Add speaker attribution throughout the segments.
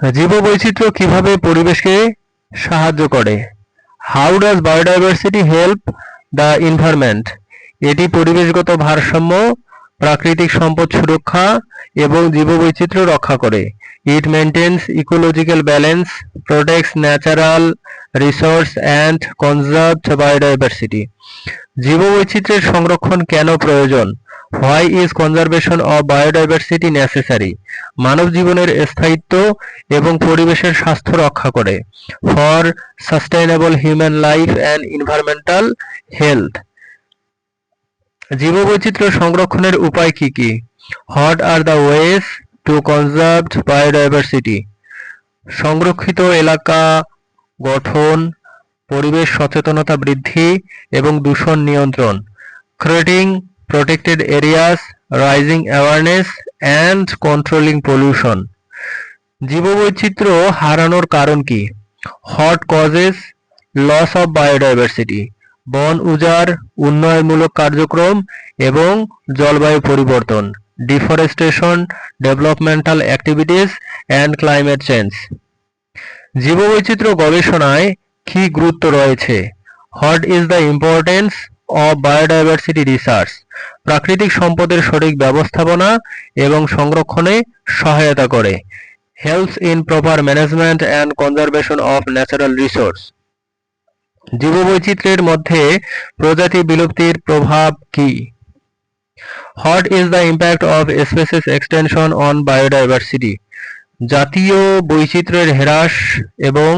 Speaker 1: জীববৈচিত্র্য কিভাবে পরিবেশকে সাহায্য করে? How does biodiversity help the environment? এটি পরিবেশগত ভারসাম্য, প্রাকৃতিক সম্পদ সুরক্ষা এবং জীববৈচিত্র্য রক্ষা করে। It maintains ecological balance, protects natural resource and conserved biodiversity. জীববৈচিত্র্যের সংরক্ষণ কেন প্রয়োজন? Why is conservation of biodiversity necessary? মানব জীবনের স্থায়িত্ব এবং পরিবেশের স্বাস্থ্য রক্ষা করে। For sustainable human life and environmental health. জীববৈচিত্র্য সংরক্ষণের উপায় কি কি? What are the ways to conserved biodiversity? সংরক্ষিত এলাকা গঠন, পরিবেশ সচেতনতা বৃদ্ধি এবং দূষণ নিয়ন্ত্রণ। Creating protected areas, raising awareness and controlling pollution. জীববৈচিত্র্য হারানোর কারণ কি? What causes loss of biodiversity? বন উজাড়, উন্নয়নমূলক কার্যক্রম এবং জলবায়ু পরিবর্তন। Deforestation, developmental activities and climate change. জীববৈচিত্র্য গবেষণায় কি গুরুত্ব রয়েছে? What is the importance of biodiversity research? প্রাকৃতিক সম্পদের সঠিক ব্যবস্থাপনা এবং সংরক্ষণে সহায়তা করে। Helps in proper management and conservation of natural resource. জীববৈচিত্র্যের মধ্যে প্রজাতি বিলুপ্তির প্রভাব কি? What is the impact of species extension on biodiversity? জাতীয় বৈচিত্র্যের হ্রাস এবং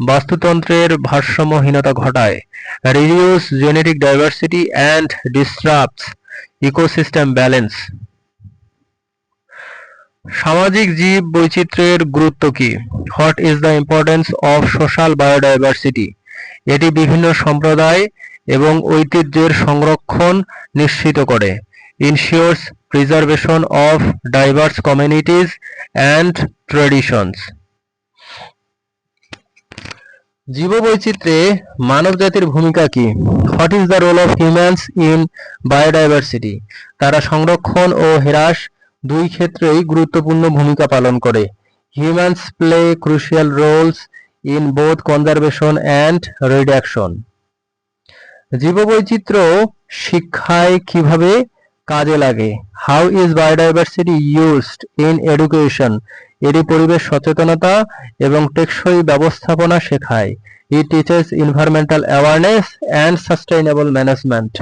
Speaker 1: বাস্তুতন্ত্রের ভারসাম্যহীনতা ঘটায়। Reduce genetic diversity and disrupts ecosystem balance. সামাজিক জীব বৈচিত্র্যের গুরুত্ব কি? What is the importance of social biodiversity? এটি বিভিন্ন সম্প্রদায় এবং ঐতিহ্যের সংরক্ষণ নিশ্চিত করে। Ensures preservation of diverse communities and traditions. জীববৈচিত্র্যে মানবজাতির ভূমিকা কি? What is the role of humans in biodiversity? তারা সংরক্ষণ ও হ্রাস দুই ক্ষেত্রেই গুরুত্বপূর্ণ ভূমিকা পালন করে। Humans play crucial roles in both conservation and reduction. জীববৈচিত্র্য শিক্ষায় কিভাবে কাজে লাগে? How is biodiversity used in education? এটি পরিবেশ সচেতনতা এবং টেকসই ব্যবস্থাপনা শেখায়। It teaches environmental awareness and sustainable management.